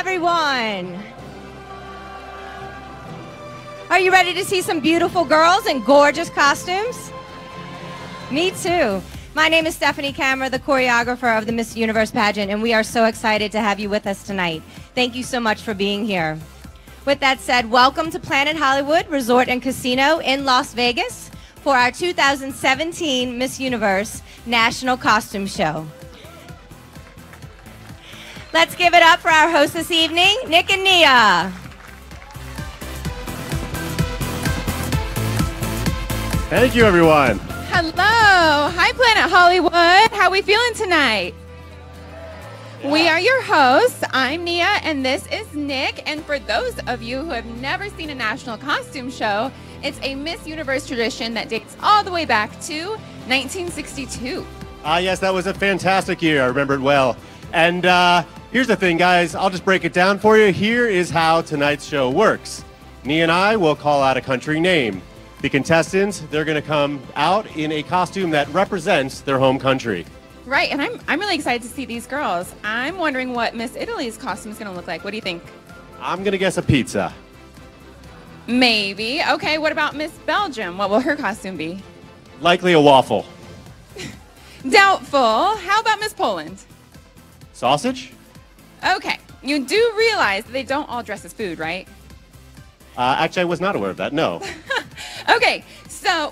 everyone. Are you ready to see some beautiful girls in gorgeous costumes? Me too. My name is Stephanie Kammer, the choreographer of the Miss Universe pageant, and we are so excited to have you with us tonight. Thank you so much for being here. With that said, welcome to Planet Hollywood Resort and Casino in Las Vegas for our 2017 Miss Universe National Costume Show. Let's give it up for our hosts this evening, Nick and Nia. Thank you, everyone. Hello. Hi, Planet Hollywood. How are we feeling tonight? Yeah. We are your hosts. I'm Nia, and this is Nick. And for those of you who have never seen a national costume show, it's a Miss Universe tradition that dates all the way back to 1962. Yes, that was a fantastic year. I remember it well. And here's the thing, guys. I'll just break it down for you. Here is how tonight's show works. Nia and I will call out a country name. The contestants, they're going to come out in a costume that represents their home country. Right, and I'm really excited to see these girls. I'm wondering what Miss Italy's costume is going to look like. What do you think? I'm going to guess a pizza. Maybe. Okay, what about Miss Belgium? What will her costume be? Likely a waffle. Doubtful. How about Miss Poland? Sausage? Okay, you do realize that they don't all dress as food, right? Actually, I was not aware of that, no. Okay, so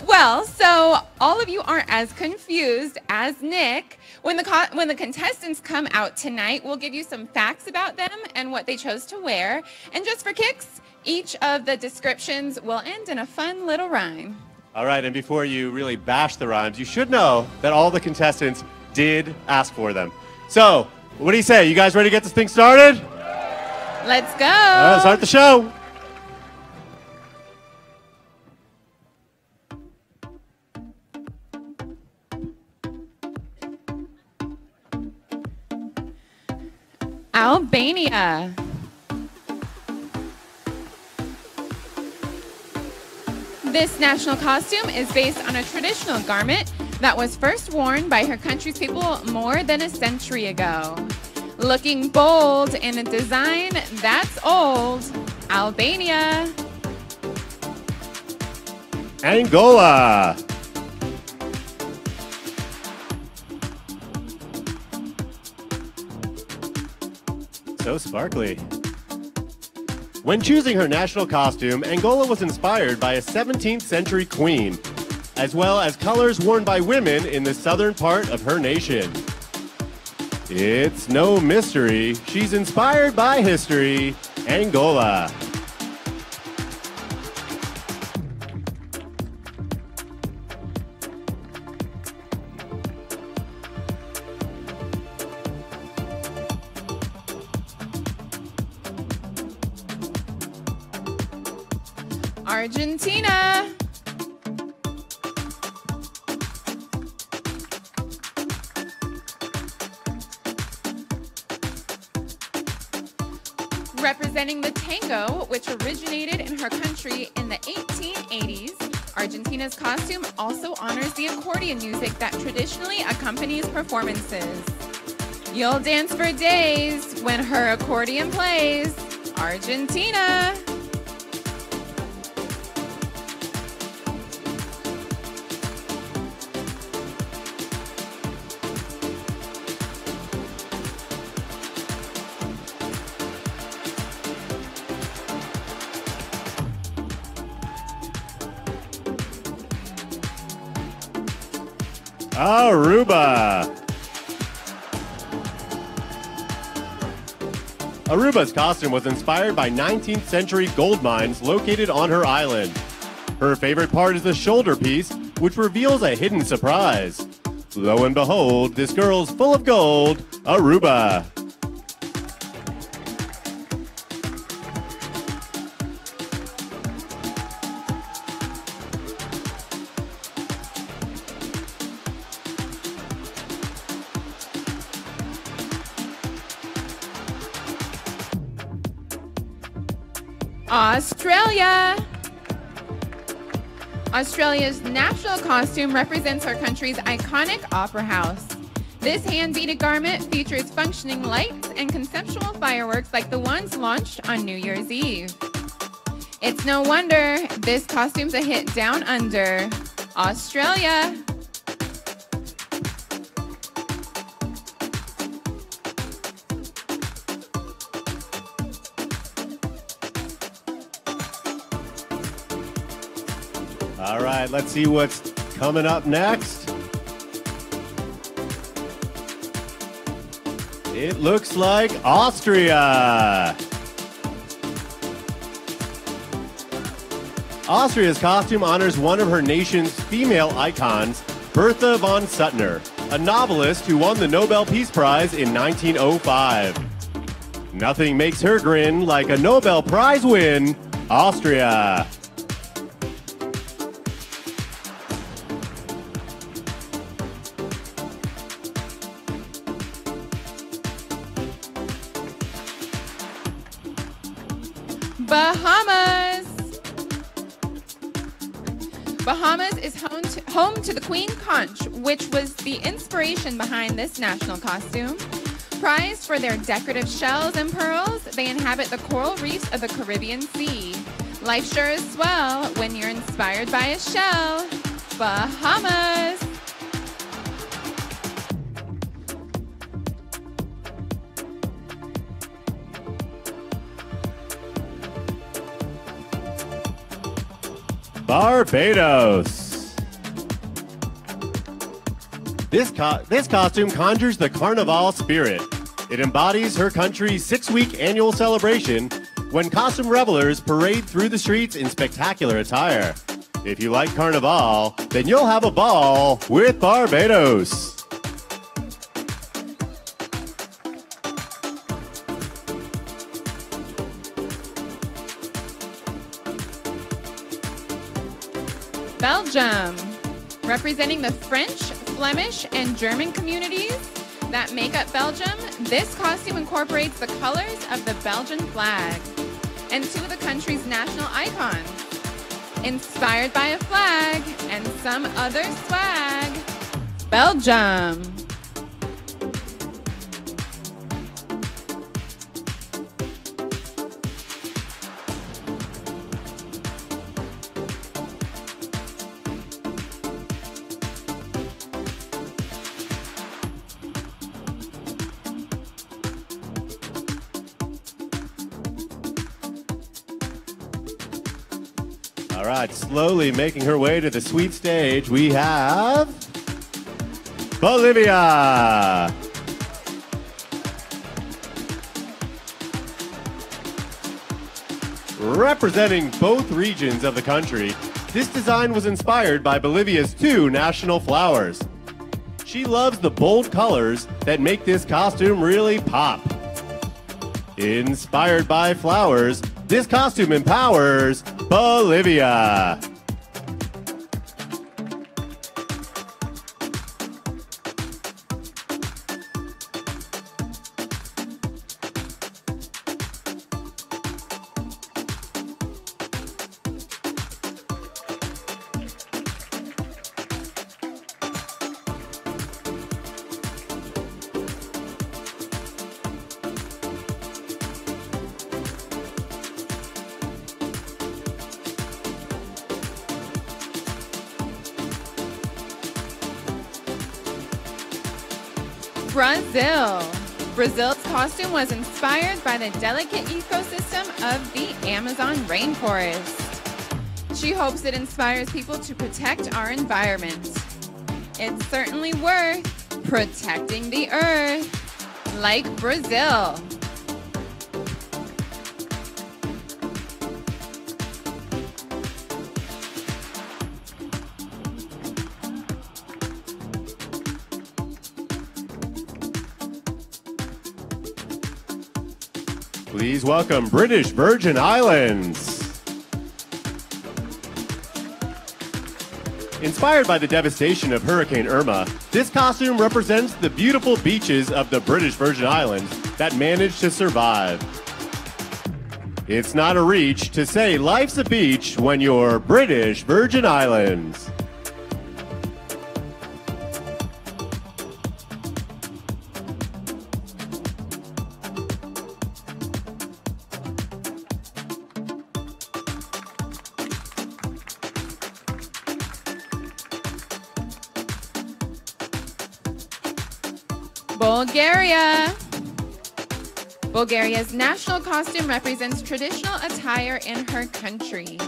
all of you aren't as confused as Nick. When the contestants come out tonight, we'll give you some facts about them and what they chose to wear. And just for kicks, each of the descriptions will end in a fun little rhyme. All right, and before you really bash the rhymes, you should know that all the contestants did ask for them. So, what do you say? You guys ready to get this thing started? Let's go. Let's start the show. Albania. This national costume is based on a traditional garment that was first worn by her country's people more than a century ago. Looking bold in a design that's old, Albania. Angola. So sparkly. When choosing her national costume, Angola was inspired by a 17th century queen, as well as colors worn by women in the southern part of her nation. It's no mystery, she's inspired by history, Angola. Argentina. Representing the tango, which originated in her country in the 1880s, Argentina's costume also honors the accordion music that traditionally accompanies performances. You'll dance for days when her accordion plays. Argentina. Aruba. Aruba's costume was inspired by 19th century gold mines located on her island. Her favorite part is the shoulder piece, which reveals a hidden surprise. Lo and behold, this girl's full of gold, Aruba. Australia. Australia's national costume represents our country's iconic opera house. This hand-beaded garment features functioning lights and conceptual fireworks like the ones launched on New Year's Eve. It's no wonder this costume's a hit down under, Australia. All right, let's see what's coming up next. It looks like Austria. Austria's costume honors one of her nation's female icons, Bertha von Suttner, a novelist who won the Nobel Peace Prize in 1905. Nothing makes her grin like a Nobel Prize win, Austria. Bahamas. Bahamas is home to the Queen Conch, which was the inspiration behind this national costume. Prized for their decorative shells and pearls, they inhabit the coral reefs of the Caribbean Sea. Life sure is swell when you're inspired by a shell. Bahamas. Barbados. This costume conjures the Carnival spirit. It embodies her country's 6-week annual celebration when costume revelers parade through the streets in spectacular attire. If you like Carnival, then you'll have a ball with Barbados. Belgium, representing the French, Flemish, and German communities that make up Belgium, this costume incorporates the colors of the Belgian flag and two of the country's national icons, inspired by a flag and some other swag. Belgium. All right, slowly making her way to the sweet stage, we have Bolivia. Representing both regions of the country, this design was inspired by Bolivia's 2 national flowers. She loves the bold colors that make this costume really pop. Inspired by flowers, this costume empowers Bolivia. Brazil. Brazil's costume was inspired by the delicate ecosystem of the Amazon rainforest. She hopes it inspires people to protect our environment. It's certainly worth protecting the earth, like Brazil. Please welcome British Virgin Islands. Inspired by the devastation of Hurricane Irma, this costume represents the beautiful beaches of the British Virgin Islands that managed to survive. It's not a reach to say life's a beach when you're British Virgin Islands. Bulgaria. Bulgaria's national costume represents traditional attire in her country.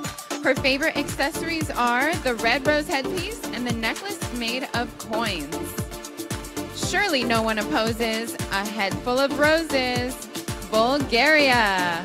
Her favorite accessories are the red rose headpiece and the necklace made of coins. Surely no one opposes a head full of roses. Bulgaria.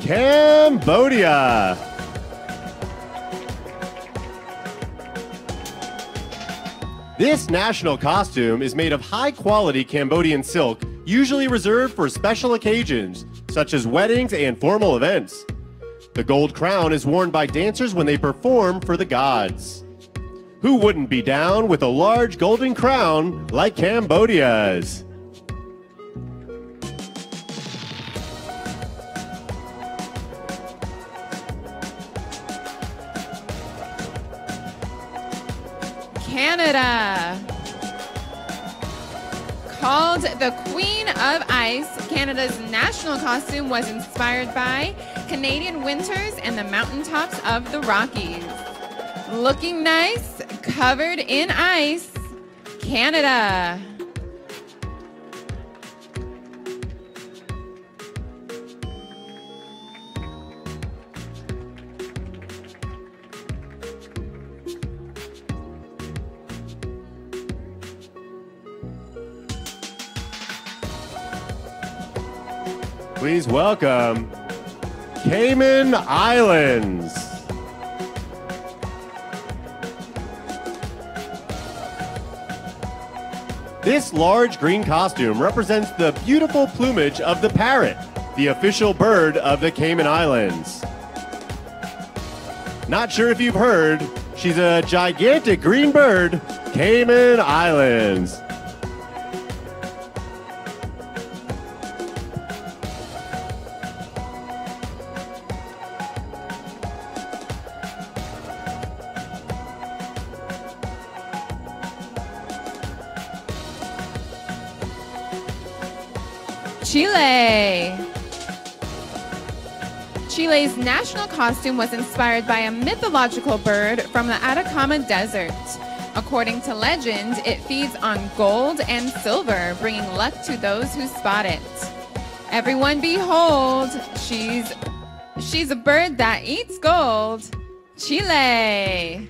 Cambodia. This national costume is made of high-quality Cambodian silk, usually reserved for special occasions, such as weddings and formal events. The gold crown is worn by dancers when they perform for the gods. Who wouldn't be down with a large golden crown like Cambodia's? Canada. Called the Queen of Ice, Canada's national costume was inspired by Canadian winters and the mountaintops of the Rockies. Looking nice, covered in ice, Canada. Please welcome Cayman Islands. This large green costume represents the beautiful plumage of the parrot, the official bird of the Cayman Islands. Not sure if you've heard, she's a gigantic green bird, Cayman Islands. Chile. Chile's national costume was inspired by a mythological bird from the Atacama Desert. According to legend, it feeds on gold and silver, bringing luck to those who spot it. Everyone behold, she's a bird that eats gold. Chile.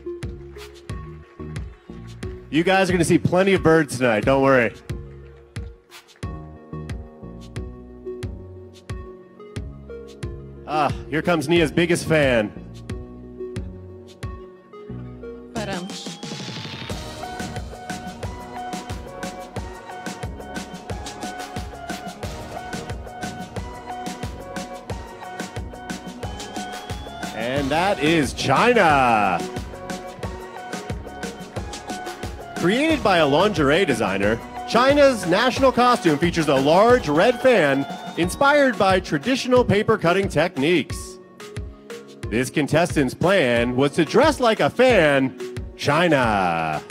You guys are going to see plenty of birds tonight, don't worry. Ah, here comes Nia's biggest fan. And that is China. Created by a lingerie designer, China's national costume features a large red fan inspired by traditional paper cutting techniques. This contestant's plan was to dress like a fan, China.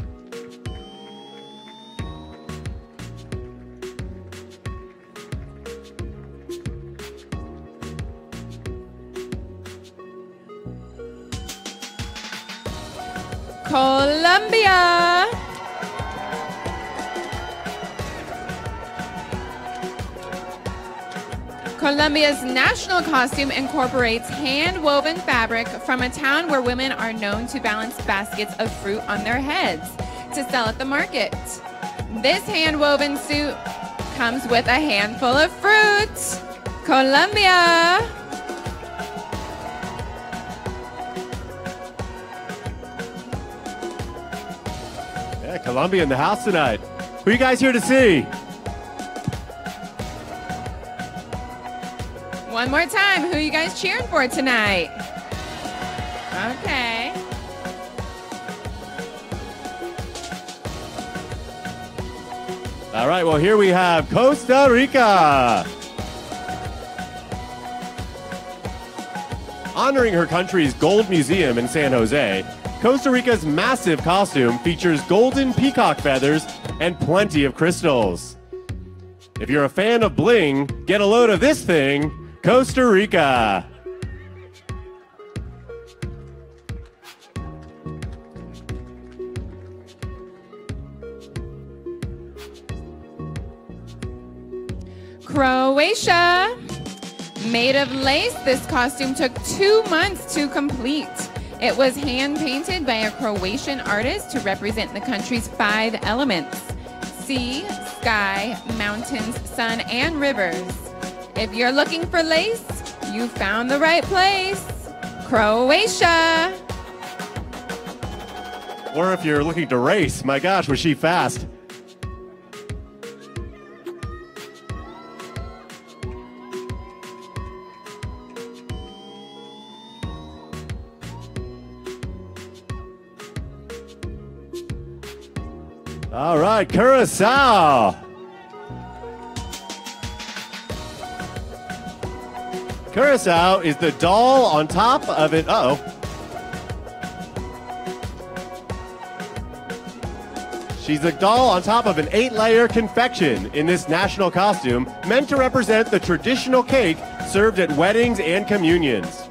Colombia. Colombia's national costume incorporates hand-woven fabric from a town where women are known to balance baskets of fruit on their heads to sell at the market. This hand-woven suit comes with a handful of fruit. Colombia. Yeah, Colombia in the house tonight. Who are you guys here to see? One more time, who are you guys cheering for tonight? Okay. All right, well, here we have Costa Rica. Honoring her country's gold museum in San Jose, Costa Rica's massive costume features golden peacock feathers and plenty of crystals. If you're a fan of bling, get a load of this thing, Costa Rica. Croatia. Made of lace, this costume took 2 months to complete. It was hand-painted by a Croatian artist to represent the country's 5 elements: sea, sky, mountains, sun, and rivers. If you're looking for lace, you found the right place. Croatia. Or if you're looking to race, my gosh, was she fast. All right, Curacao. Curacao is the doll on top of it. Uh-oh. She's a doll on top of an 8-layer confection in this national costume meant to represent the traditional cake served at weddings and communions.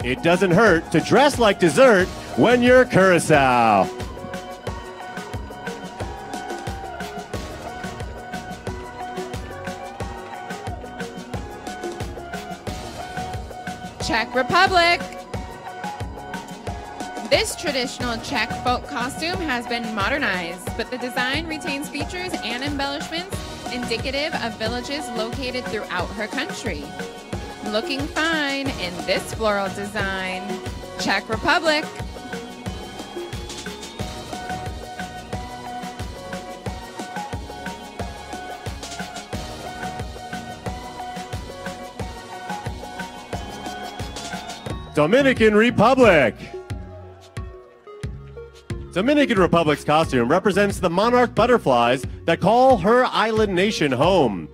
It doesn't hurt to dress like dessert when you're Curacao. Czech Republic. This traditional Czech folk costume has been modernized, but the design retains features and embellishments indicative of villages located throughout her country. Looking fine in this floral design. Czech Republic. Dominican Republic. Dominican Republic's costume represents the monarch butterflies that call her island nation home.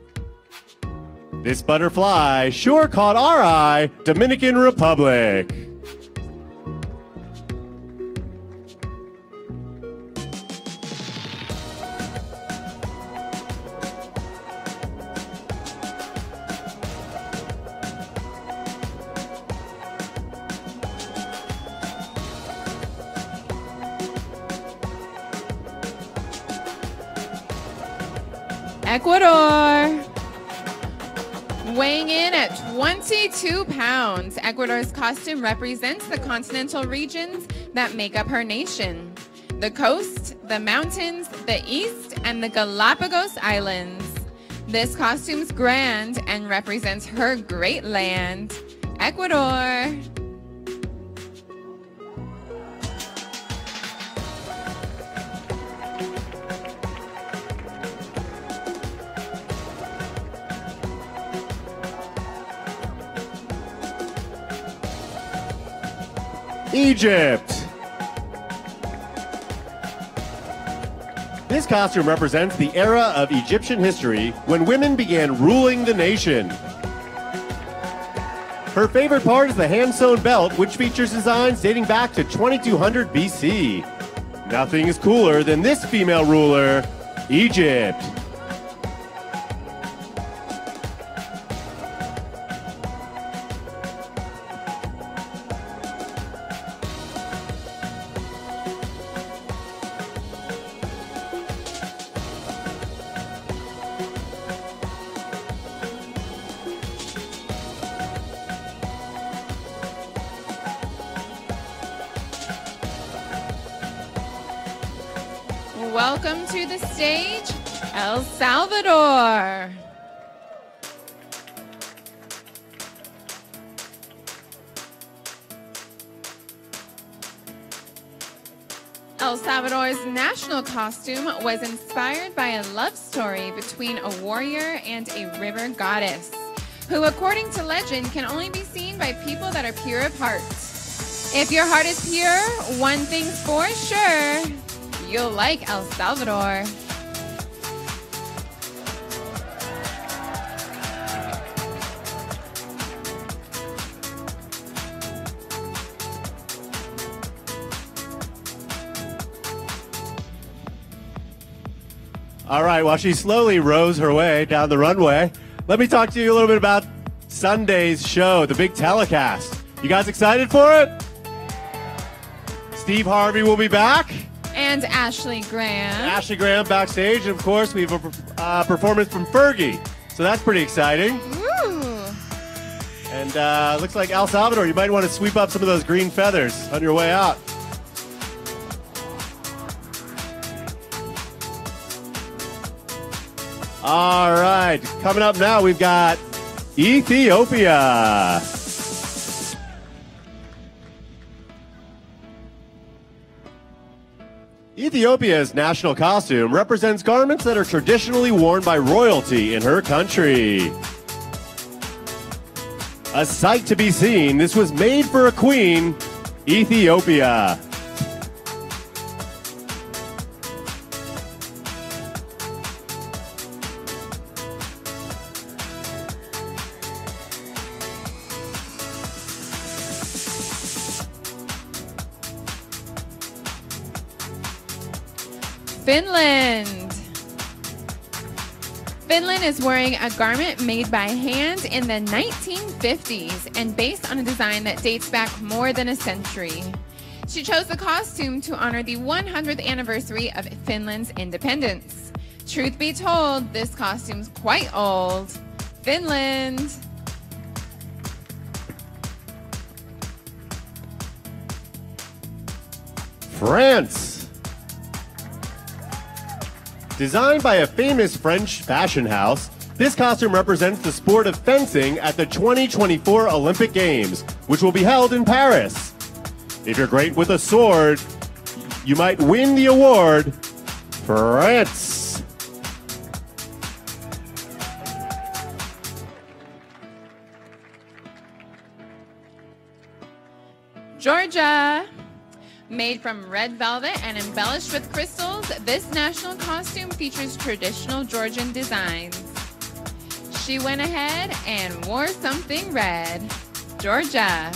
This butterfly sure caught our eye, Dominican Republic. Ecuador. Weighing in at 22 pounds, Ecuador's costume represents the continental regions that make up her nation: the coast, the mountains, the east, and the Galapagos Islands. This costume's grand and represents her great land, Ecuador. Egypt. This costume represents the era of Egyptian history when women began ruling the nation. Her favorite part is the hand-sewn belt, which features designs dating back to 2200 BC. Nothing is cooler than this female ruler, Egypt. Welcome to the stage, El Salvador. El Salvador's national costume was inspired by a love story between a warrior and a river goddess, who, according to legend, can only be seen by people that are pure of heart. If your heart is pure, one thing's for sure: you'll like El Salvador. All right, while she slowly rows her way down the runway, let me talk to you a little bit about Sunday's show, the big telecast. You guys excited for it? Steve Harvey will be back. And Ashley Graham. Ashley Graham backstage. And of course, we have a performance from Fergie. So that's pretty exciting. Ooh. And looks like El Salvador, you might want to sweep up some of those green feathers on your way out. All right, coming up now, we've got Ethiopia. Ethiopia's national costume represents garments that are traditionally worn by royalty in her country. A sight to be seen, this was made for a queen, Ethiopia. Finland. Finland is wearing a garment made by hand in the 1950s and based on a design that dates back more than a century. She chose the costume to honor the 100th anniversary of Finland's independence. Truth be told, this costume's quite old. Finland. France. Designed by a famous French fashion house, this costume represents the sport of fencing at the 2024 Olympic Games, which will be held in Paris. If you're great with a sword, you might win the award. France. Georgia. Made from red velvet and embellished with crystals, this national costume features traditional Georgian designs. She went ahead and wore something red. Georgia.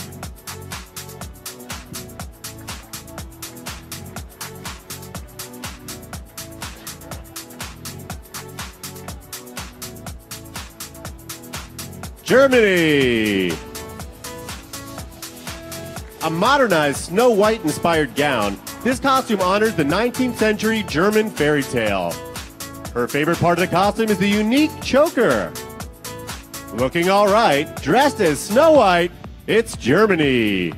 Germany. A modernized Snow White-inspired gown, this costume honors the 19th century German fairy tale. Her favorite part of the costume is the unique choker. Looking all right, dressed as Snow White, it's Germany.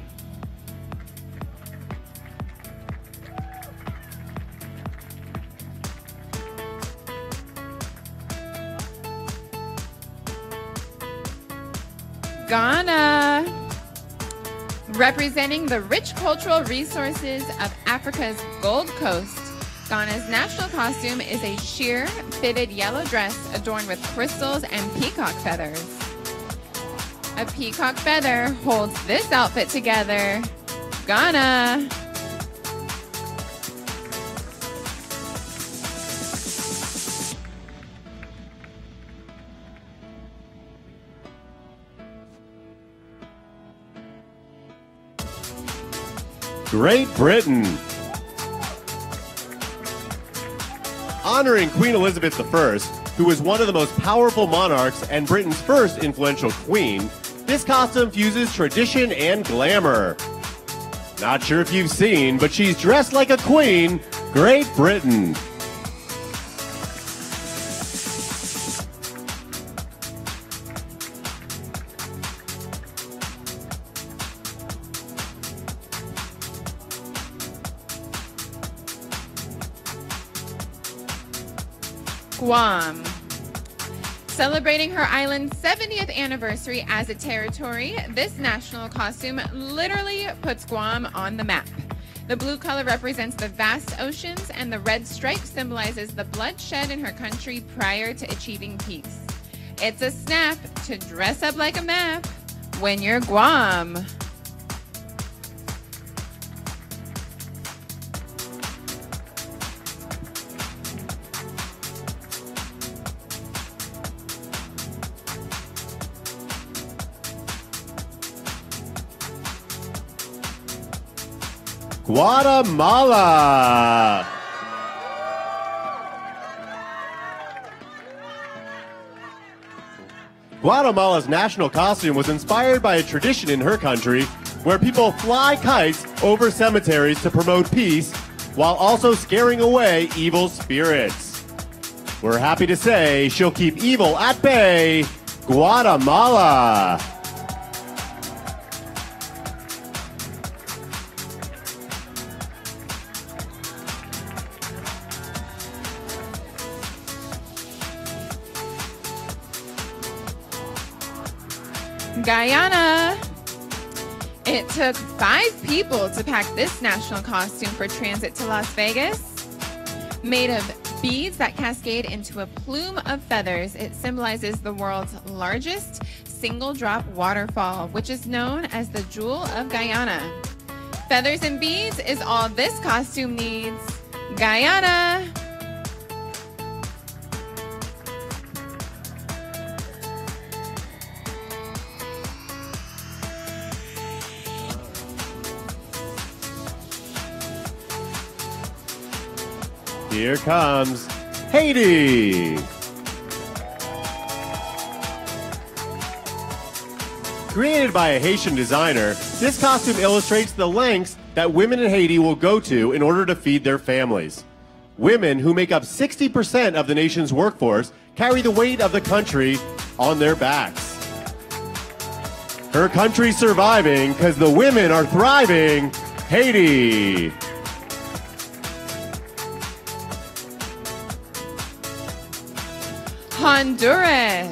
Ghana. Representing the rich cultural resources of Africa's Gold Coast, Ghana's national costume is a sheer, fitted yellow dress adorned with crystals and peacock feathers. A peacock feather holds this outfit together. Ghana. Great Britain. Honoring Queen Elizabeth I, who was one of the most powerful monarchs and Britain's first influential queen, this costume fuses tradition and glamour. Not sure if you've seen, but she's dressed like a queen. Great Britain. Guam. Celebrating her island's 70th anniversary as a territory, this national costume literally puts Guam on the map. The blue color represents the vast oceans, and the red stripe symbolizes the bloodshed in her country prior to achieving peace. It's a snap to dress up like a map when you're Guam. Guatemala. Guatemala's national costume was inspired by a tradition in her country where people fly kites over cemeteries to promote peace while also scaring away evil spirits. We're happy to say she'll keep evil at bay, Guatemala. Guyana. It took 5 people to pack this national costume for transit to Las Vegas. Made of beads that cascade into a plume of feathers, it symbolizes the world's largest single-drop waterfall, which is known as the Jewel of Guyana. Feathers and beads is all this costume needs. Guyana. Here comes Haiti. Created by a Haitian designer, this costume illustrates the lengths that women in Haiti will go to in order to feed their families. Women, who make up 60% of the nation's workforce, carry the weight of the country on their backs. Her country's surviving because the women are thriving. Haiti. Honduras.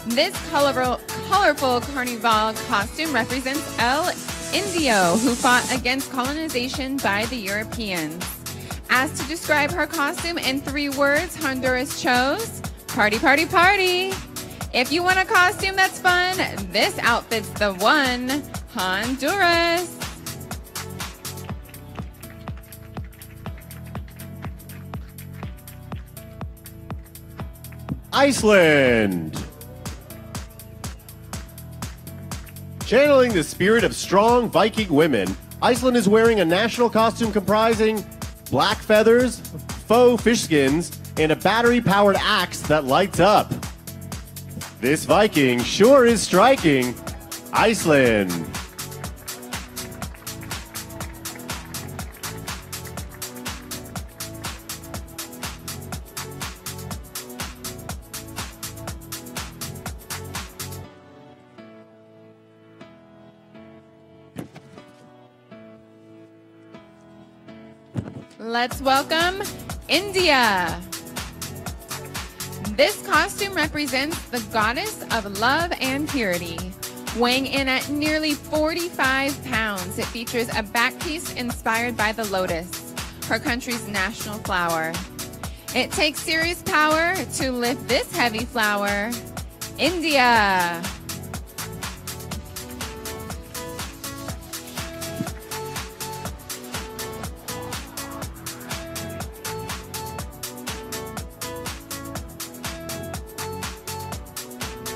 This colorful carnival costume represents El Indio, who fought against colonization by the Europeans. Asked to describe her costume in 3 words, Honduras chose party, party, party. If you want a costume that's fun, this outfit's the one. Honduras. Iceland. Channeling the spirit of strong Viking women, Iceland is wearing a national costume comprising black feathers, faux fish skins, and a battery-powered axe that lights up. This Viking sure is striking. Iceland. Let's welcome India. This costume represents the goddess of love and purity. Weighing in at nearly 45 pounds, it features a back piece inspired by the lotus, her country's national flower. It takes serious power to lift this heavy flower. India.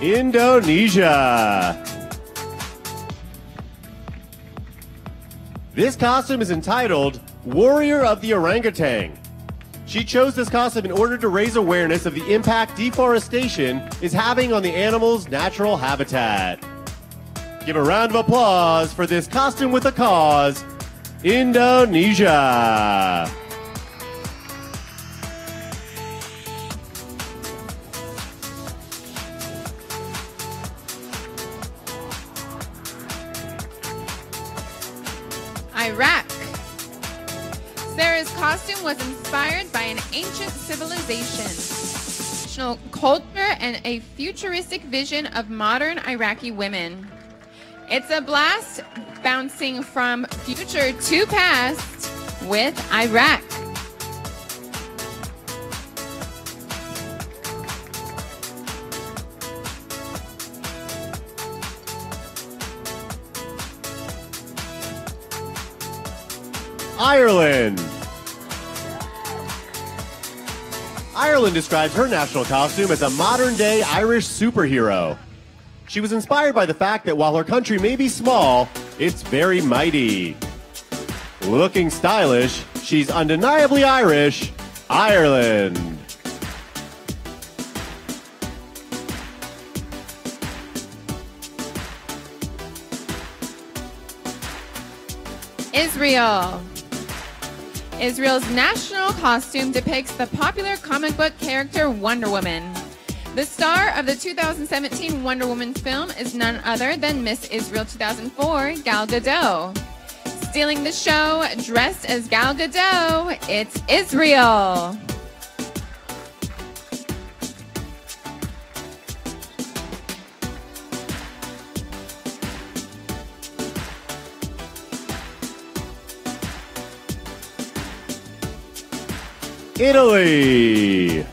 Indonesia. This costume is entitled Warrior of the Orangutan. She chose this costume in order to raise awareness of the impact deforestation is having on the animal's natural habitat. Give a round of applause for this costume with a cause, Indonesia. Iraq. Sarah's costume was inspired by an ancient civilization, national culture, and a futuristic vision of modern Iraqi women. It's a blast bouncing from future to past with Iraq. Ireland. Ireland describes her national costume as a modern-day Irish superhero. She was inspired by the fact that while her country may be small, it's very mighty. Looking stylish, she's undeniably Irish. Ireland. Israel. Israel's national costume depicts the popular comic book character Wonder Woman. The star of the 2017 Wonder Woman film is none other than Miss Israel 2004, Gal Gadot. Stealing the show, dressed as Gal Gadot, it's Israel. Italy.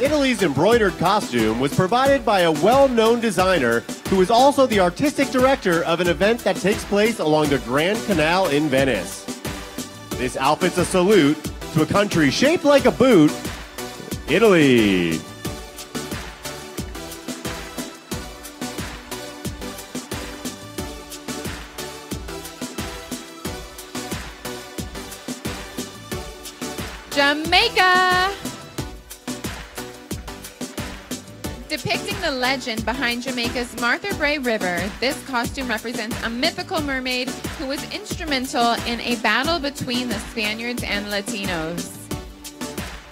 Italy's embroidered costume was provided by a well-known designer who is also the artistic director of an event that takes place along the Grand Canal in Venice. This outfit's a salute to a country shaped like a boot, Italy. Jamaica. Depicting the legend behind Jamaica's Martha Brae River, this costume represents a mythical mermaid who was instrumental in a battle between the Spaniards and Latinos.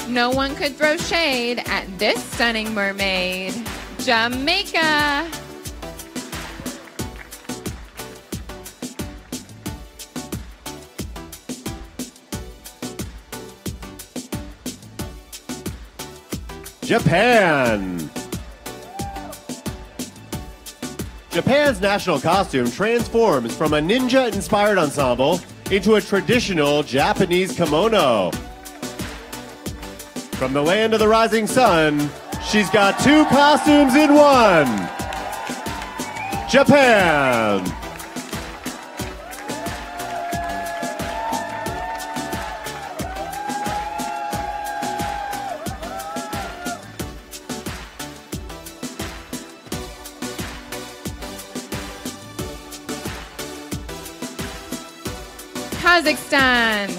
No one could throw shade at this stunning mermaid. Jamaica. Japan. Japan's national costume transforms from a ninja-inspired ensemble into a traditional Japanese kimono. From the land of the rising sun, she's got two costumes in one. Japan. Kazakhstan.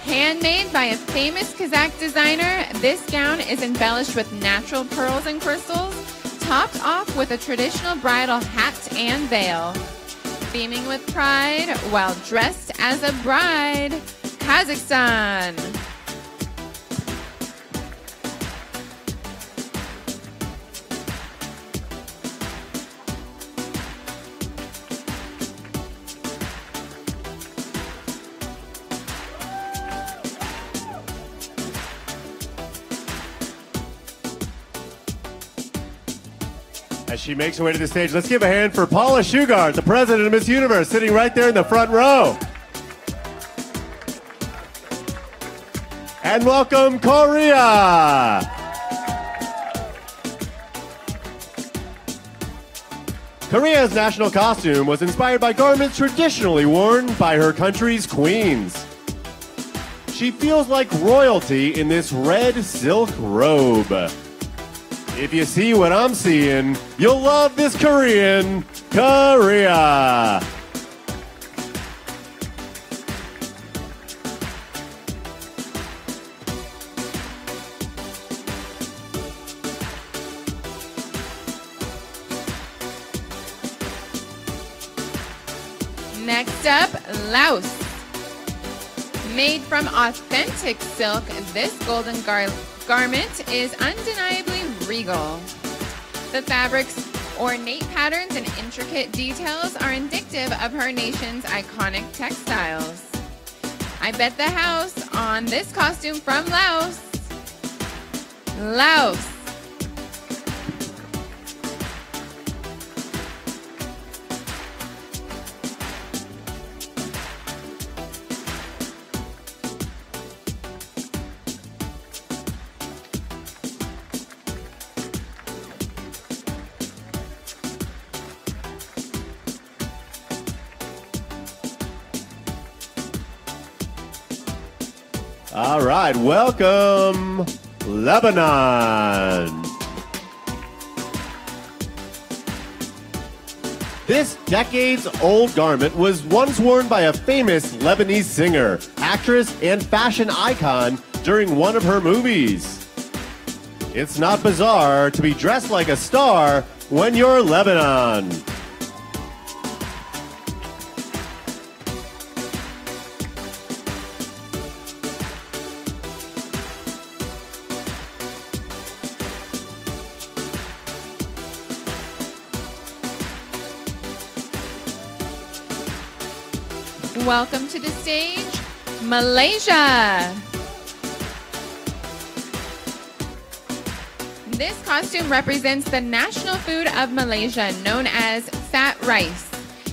Handmade by a famous Kazakh designer, this gown is embellished with natural pearls and crystals, topped off with a traditional bridal hat and veil. Beaming with pride while dressed as a bride, Kazakhstan. As she makes her way to the stage, let's give a hand for Paula Shugart, the president of Miss Universe, sitting right there in the front row. And welcome Korea. Korea's national costume was inspired by garments traditionally worn by her country's queens. She feels like royalty in this red silk robe. If you see what I'm seeing, you'll love this Korean, Korea. Next up, Laos. Made from authentic silk, this golden garment is undeniably regal. The fabric's ornate patterns and intricate details are indicative of her nation's iconic textiles. I bet the house on this costume from Laos. Laos. All right, welcome, Lebanon. This decades-old garment was once worn by a famous Lebanese singer, actress, and fashion icon during one of her movies. It's not bizarre to be dressed like a star when you're Lebanon. welcome to the stage, Malaysia. This costume represents the national food of Malaysia, known as fat rice.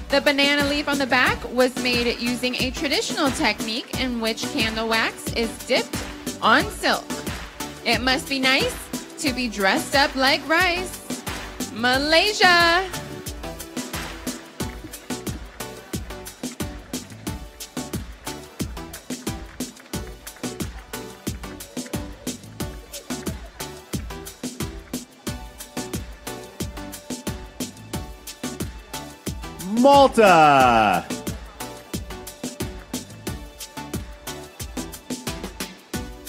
The banana leaf on the back was made using a traditional technique in which candle wax is dipped on silk. It must be nice to be dressed up like rice. Malaysia! Malta.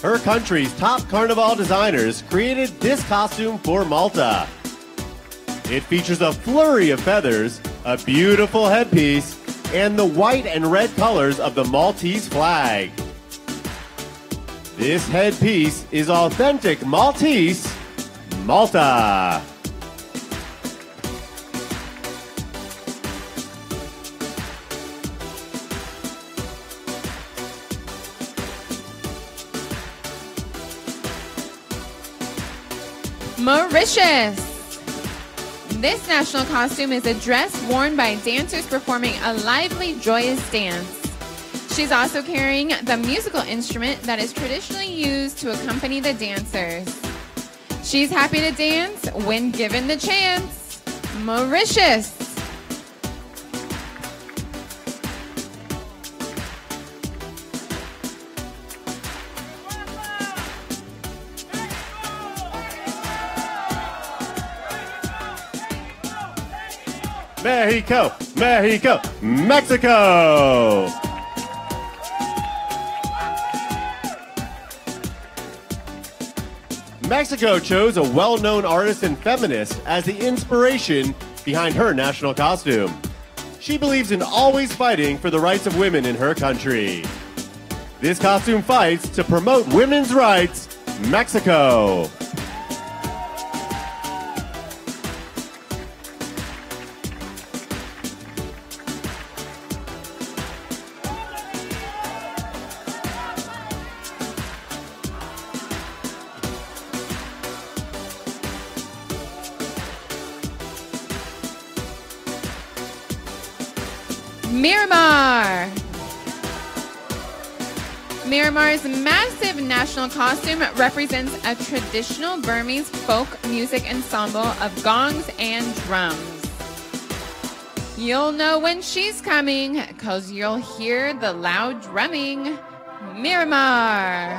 Her country's top carnival designers created this costume for Malta. It features a flurry of feathers, a beautiful headpiece, and the white and red colors of the Maltese flag. This headpiece is authentic Maltese, Malta. Mauritius. This national costume is a dress worn by dancers performing a lively, joyous dance. She's also carrying the musical instrument that is traditionally used to accompany the dancers. She's happy to dance when given the chance. Mauritius. Mexico, Mexico, Mexico. Mexico chose a well-known artist and feminist as the inspiration behind her national costume. She believes in always fighting for the rights of women in her country. This costume fights to promote women's rights, Mexico. Myanmar. Myanmar's massive national costume represents a traditional Burmese folk music ensemble of gongs and drums. You'll know when she's coming, 'cause you'll hear the loud drumming. Myanmar.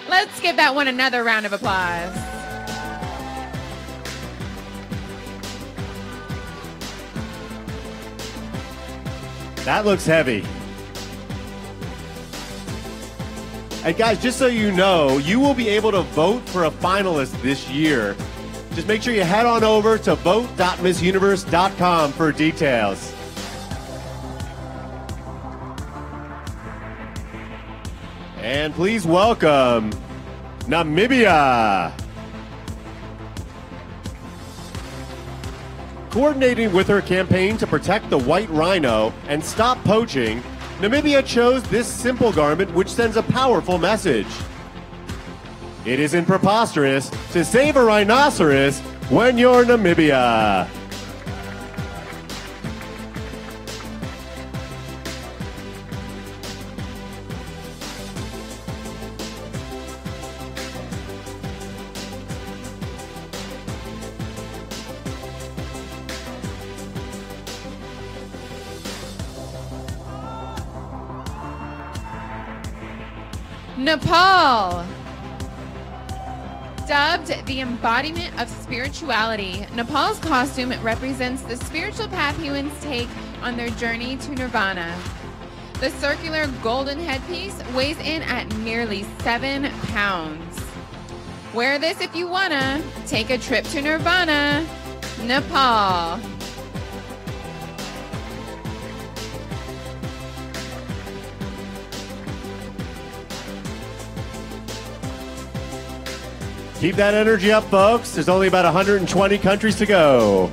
Let's give that one another round of applause. That looks heavy. And guys, just so you know, you will be able to vote for a finalist this year. Just make sure you head on over to vote.missuniverse.com for details. And please welcome Namibia. Coordinating with her campaign to protect the white rhino and stop poaching, Namibia chose this simple garment which sends a powerful message. It isn't preposterous to save a rhinoceros when you're Namibia. Nepal. Dubbed the embodiment of spirituality, Nepal's costume represents the spiritual path humans take on their journey to nirvana. The circular golden headpiece weighs in at nearly 7 pounds. Wear this if you wanna take a trip to nirvana, Nepal. Keep that energy up, folks. There's only about 120 countries to go.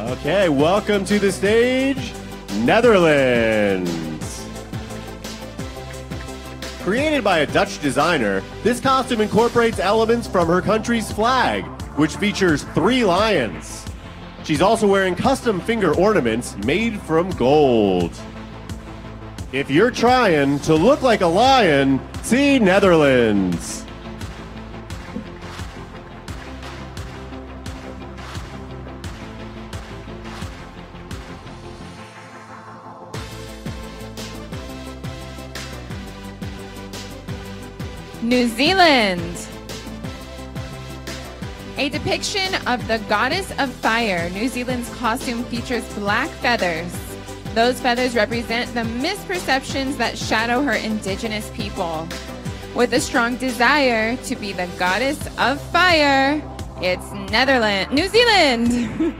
Okay, welcome to the stage, Netherlands. Created by a Dutch designer, this costume incorporates elements from her country's flag, which features 3 lions. She's also wearing custom finger ornaments made from gold. If you're trying to look like a lion, see Netherlands. New Zealand. A depiction of the goddess of fire, New Zealand's costume features black feathers. Those feathers represent the misperceptions that shadow her indigenous people. With a strong desire to be the goddess of fire, it's New Zealand.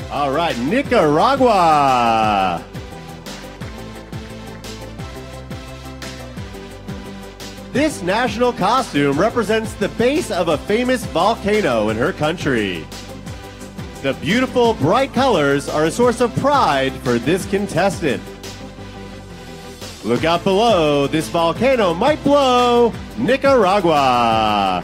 All right, Nicaragua. This national costume represents the base of a famous volcano in her country. The beautiful, bright colors are a source of pride for this contestant. Look out below, this volcano might blow Nicaragua.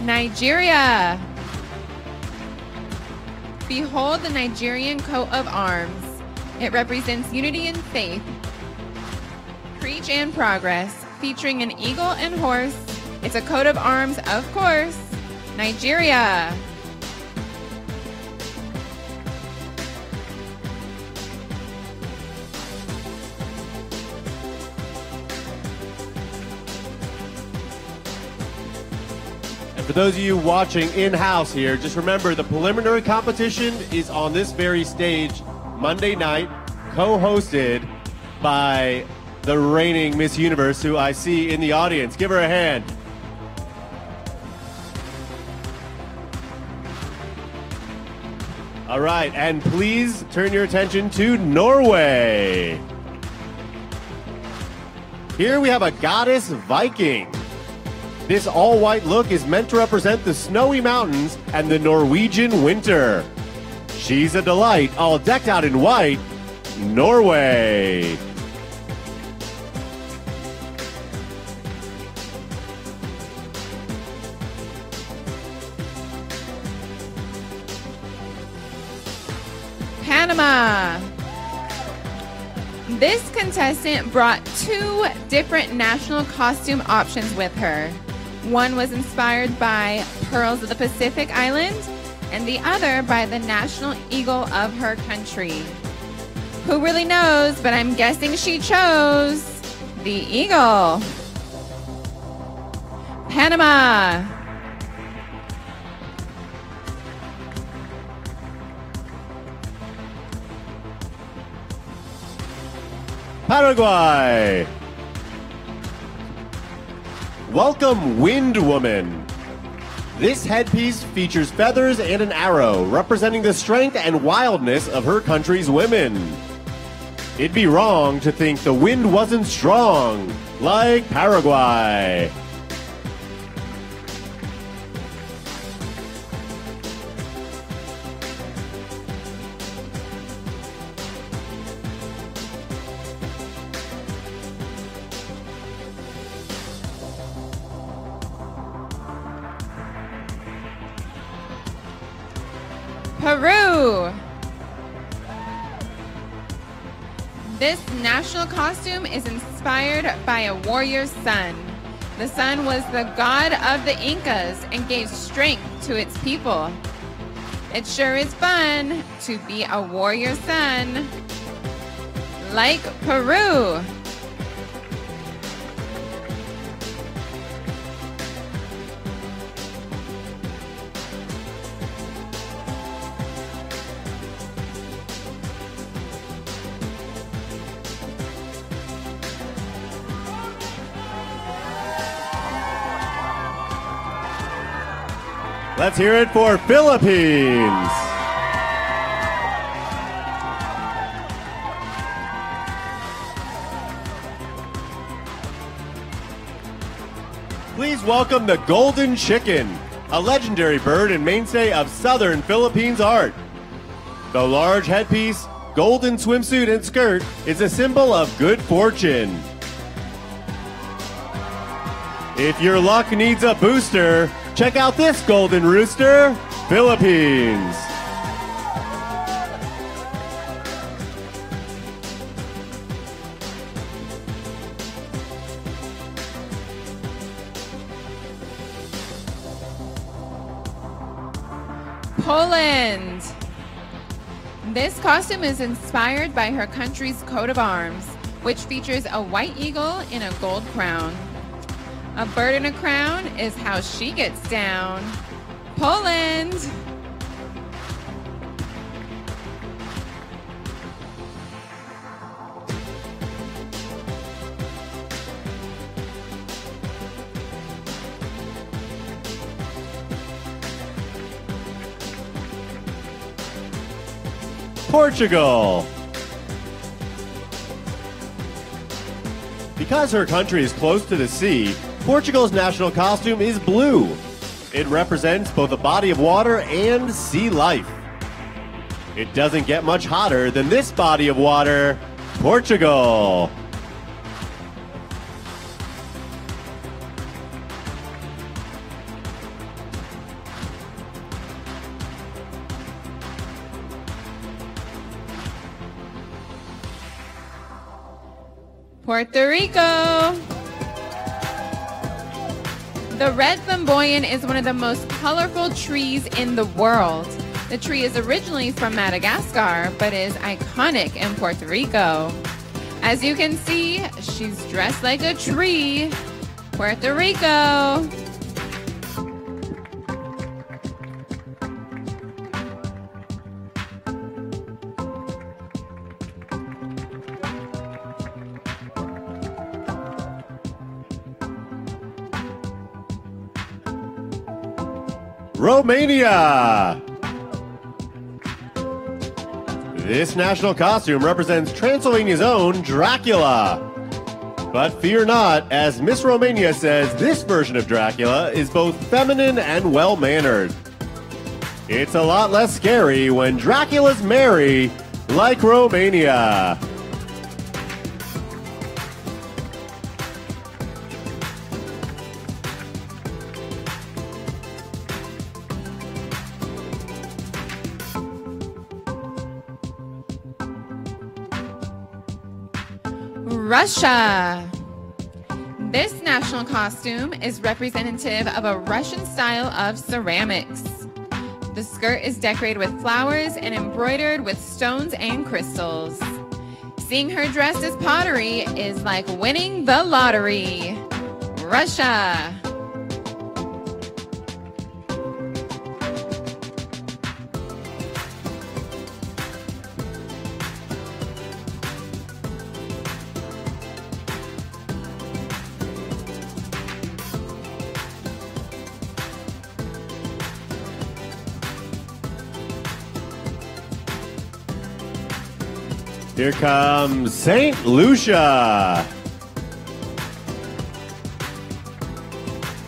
Nigeria. Behold the Nigerian coat of arms. It represents unity and faith, preach and progress, featuring an eagle and horse. It's a coat of arms, of course. Nigeria. For those of you watching in-house here, just remember the preliminary competition is on this very stage Monday night, co-hosted by the reigning Miss Universe, who I see in the audience. Give her a hand. All right, and please turn your attention to Norway. Here we have a goddess Viking. This all-white look is meant to represent the snowy mountains and the Norwegian winter. She's a delight, all decked out in white, Norway. Panama. This contestant brought 2 different national costume options with her. One was inspired by Pearls of the Pacific Island, and the other by the national eagle of her country. Who really knows, but I'm guessing she chose the eagle. Panama. Paraguay. Welcome, Wind Woman. This headpiece features feathers and an arrow, representing the strength and wildness of her country's women. It'd be wrong to think the wind wasn't strong, like Paraguay. Peru. This national costume is inspired by a warrior's son. The sun was the god of the Incas and gave strength to its people. It sure is fun to be a warrior son, like Peru. Let's hear it for Philippines. Please welcome the golden chicken, a legendary bird and mainstay of southern Philippines art. The large headpiece, golden swimsuit, and skirt is a symbol of good fortune. If your luck needs a booster, check out this golden rooster, Philippines. Poland. This costume is inspired by her country's coat of arms, which features a white eagle in a gold crown. A bird in a crown is how she gets down. Poland! Portugal. Because her country is close to the sea, Portugal's national costume is blue. It represents both a body of water and sea life. It doesn't get much hotter than this body of water, Portugal. Puerto Rico. The red flamboyant is one of the most colorful trees in the world. The tree is originally from Madagascar, but is iconic in Puerto Rico. As you can see, she's dressed like a tree. Puerto Rico. Romania. This national costume represents Transylvania's own Dracula. But fear not, as Miss Romania says, this version of Dracula is both feminine and well-mannered. It's a lot less scary when Dracula's merry, like Romania. Russia. This national costume is representative of a Russian style of ceramics. The skirt is decorated with flowers and embroidered with stones and crystals. Seeing her dressed as pottery is like winning the lottery. Russia. Here comes St. Lucia.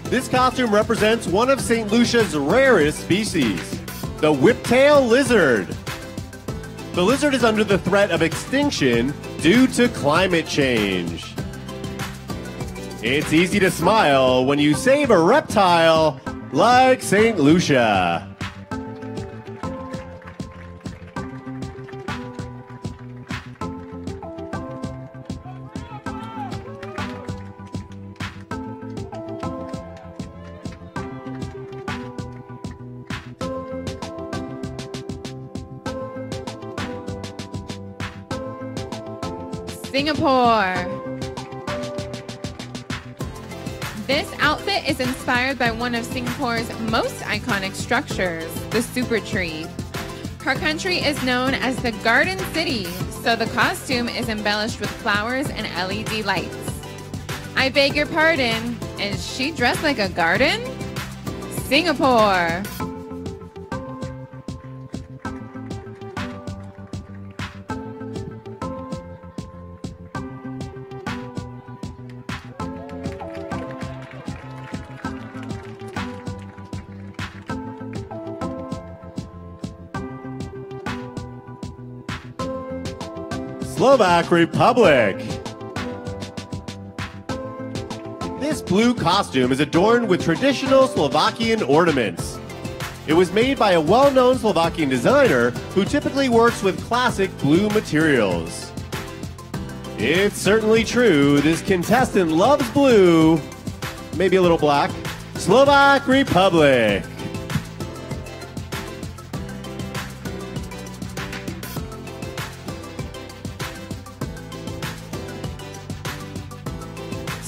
This costume represents one of St. Lucia's rarest species, the whiptail lizard. The lizard is under the threat of extinction due to climate change. It's easy to smile when you save a reptile like St. Lucia. Singapore. This outfit is inspired by one of Singapore's most iconic structures, the Super Tree. Her country is known as the Garden City, so the costume is embellished with flowers and LED lights. I beg your pardon, is she dressed like a garden? Singapore. Slovak Republic. This blue costume is adorned with traditional Slovakian ornaments. It was made by a well-known Slovakian designer who typically works with classic blue materials. It's certainly true, this contestant loves blue, maybe a little black. Slovak Republic.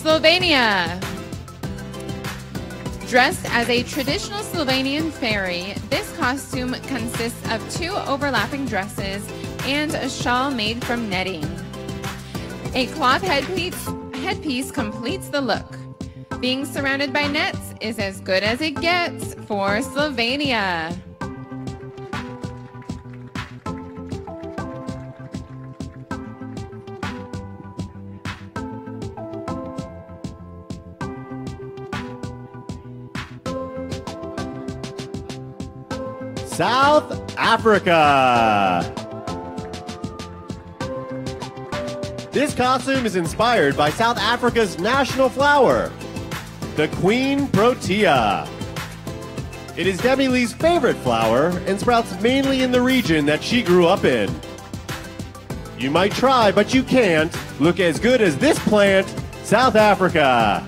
Slovenia. Dressed as a traditional Slovenian fairy, this costume consists of 2 overlapping dresses and a shawl made from netting. A cloth headpiece completes the look. Being surrounded by nets is as good as it gets for Slovenia. South Africa. This costume is inspired by South Africa's national flower, the Queen Protea. It is Demi Lee's favorite flower and sprouts mainly in the region that she grew up in. You might try, but you can't look as good as this plant, South Africa.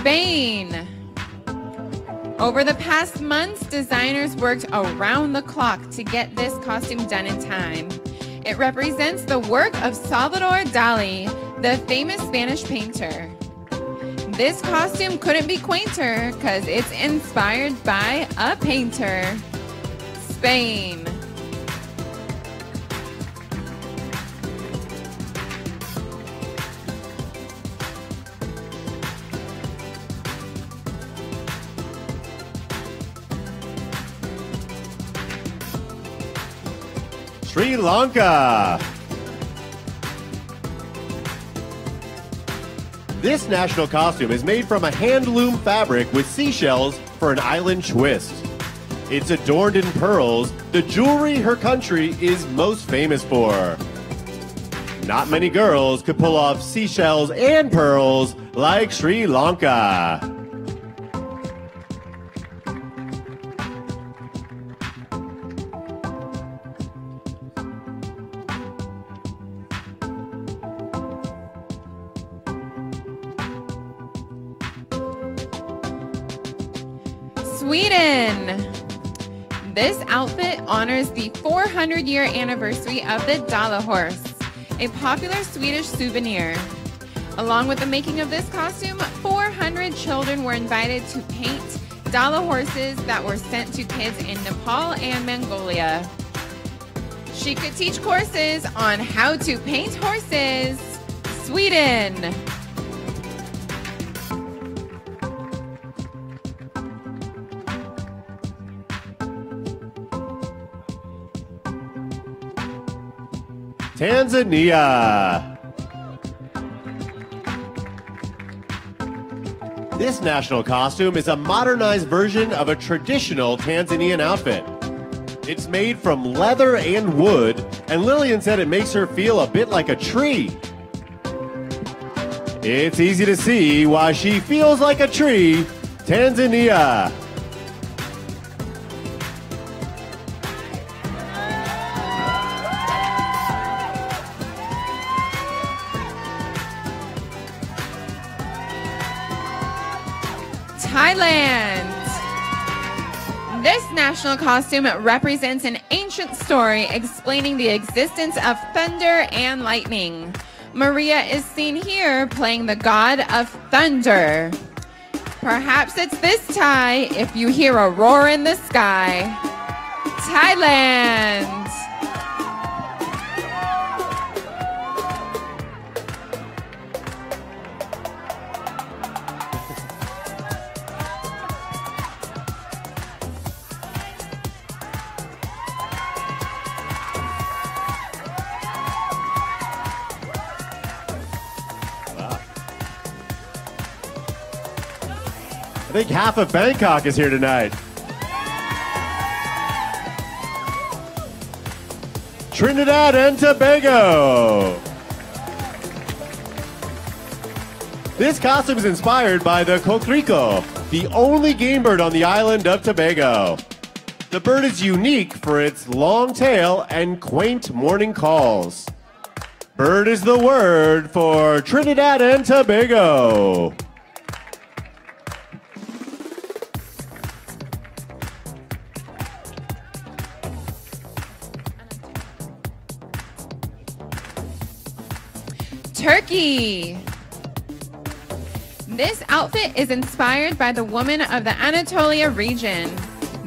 Spain. Over the past months, designers worked around the clock to get this costume done in time. It represents the work of Salvador Dali, the famous Spanish painter. This costume couldn't be quainter because it's inspired by a painter. Spain. Sri Lanka. This national costume is made from a hand-loom fabric with seashells for an island twist. It's adorned in pearls, the jewelry her country is most famous for. Not many girls could pull off seashells and pearls like Sri Lanka. Sweden. This outfit honors the 400-year anniversary of the Dala horse, a popular Swedish souvenir. Along with the making of this costume, 400 children were invited to paint Dala horses that were sent to kids in Nepal and Mongolia. She could teach courses on how to paint horses. Sweden. Tanzania. This national costume is a modernized version of a traditional Tanzanian outfit. It's made from leather and wood, and Lillian said it makes her feel a bit like a tree. It's easy to see why she feels like a tree. Tanzania. Thailand. This national costume represents an ancient story explaining the existence of thunder and lightning. Maria is seen here playing the god of thunder. Perhaps it's this Thai if you hear a roar in the sky. Thailand. I think half of Bangkok is here tonight. Trinidad and Tobago. This costume is inspired by the coquerico, the only game bird on the island of Tobago. The bird is unique for its long tail and quaint morning calls. Bird is the word for Trinidad and Tobago. Turkey. This outfit is inspired by the woman of the Anatolia region.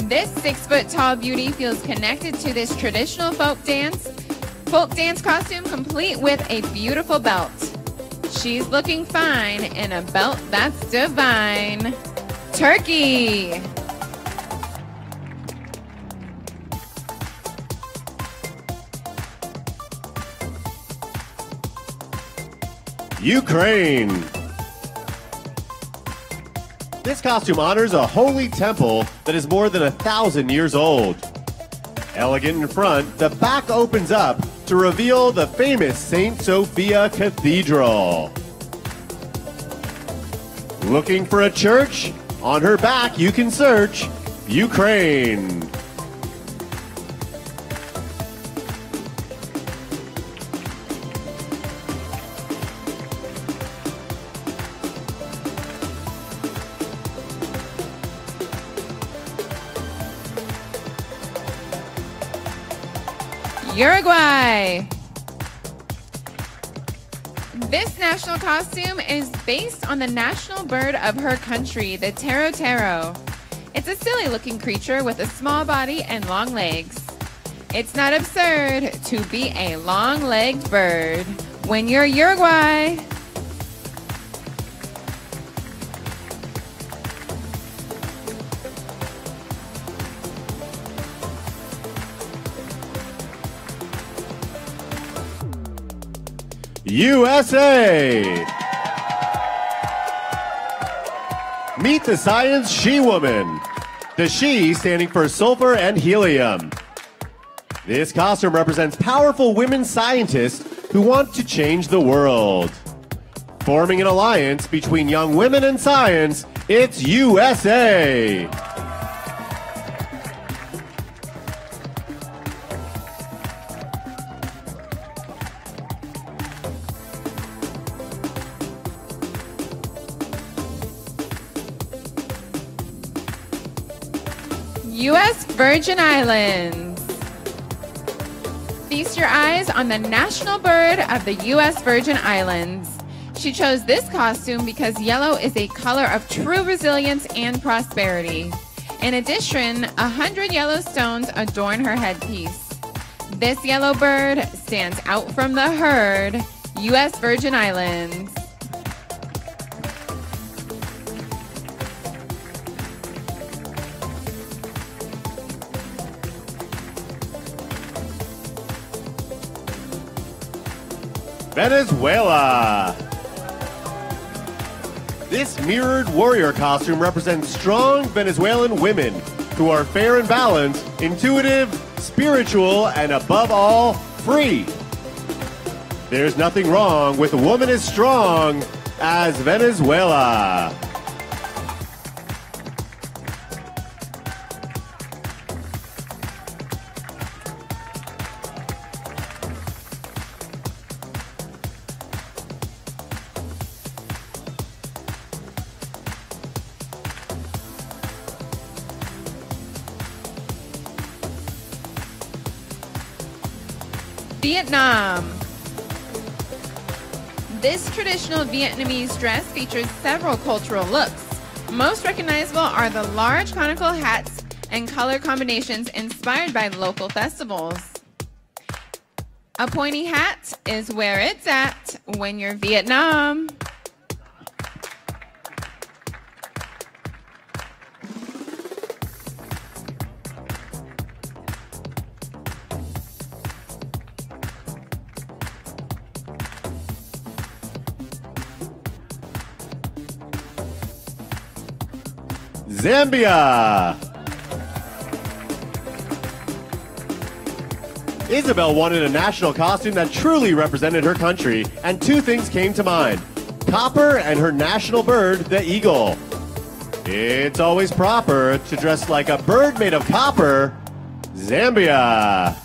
This 6-foot-tall beauty feels connected to this traditional folk dance costume complete with a beautiful belt. She's looking fine in a belt that's divine. Turkey. Ukraine. This costume honors a holy temple that is more than 1,000 years old. Elegant in front, the back opens up to reveal the famous St. Sophia Cathedral. Looking for a church? On her back you can search Ukraine. Uruguay. This national costume is based on the national bird of her country, the tero-tero. It's a silly-looking creature with a small body and long legs. It's not absurd to be a long-legged bird when you're Uruguay. USA. Meet the Science She-Woman. The She standing for sulfur and helium. This costume represents powerful women scientists who want to change the world. Forming an alliance between young women and science, it's USA. U.S. Virgin Islands. Feast your eyes on the national bird of the U.S. Virgin Islands. She chose this costume because yellow is a color of true resilience and prosperity. In addition, 100 yellow stones adorn her headpiece. This yellow bird stands out from the herd, U.S. Virgin Islands. Venezuela. This mirrored warrior costume represents strong Venezuelan women who are fair and balanced, intuitive, spiritual, and above all, free. There's nothing wrong with a woman as strong as Venezuela. Vietnam. This traditional Vietnamese dress features several cultural looks. Most recognizable are the large conical hats and color combinations inspired by local festivals. A pointy hat is where it's at when you're Vietnam. Zambia. Isabel wanted a national costume that truly represented her country, and two things came to mind: copper and her national bird, the eagle. It's always proper to dress like a bird made of copper. Zambia.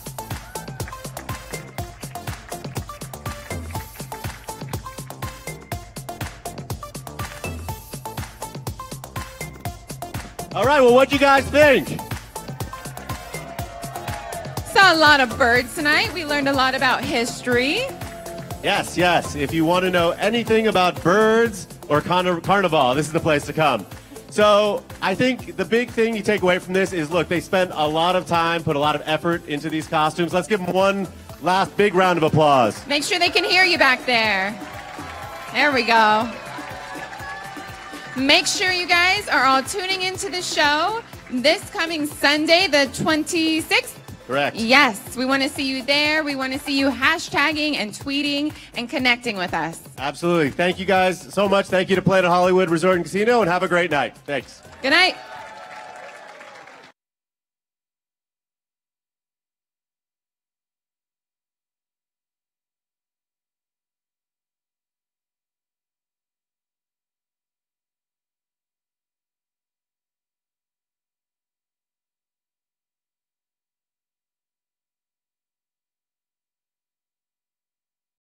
All right, well, what'd you guys think? Saw a lot of birds tonight. We learned a lot about history. Yes, yes. If you want to know anything about birds or carnival, this is the place to come. So I think the big thing you take away from this is, look, they spent a lot of time, put a lot of effort into these costumes. Let's give them one last big round of applause. Make sure they can hear you back there. There we go. Make sure you guys are all tuning into the show this coming Sunday, the 26th. Correct. Yes, we want to see you there. We want to see you hashtagging and tweeting and connecting with us. Absolutely. Thank you guys so much. Thank you to Planet Hollywood Resort and Casino, and have a great night. Thanks. Good night.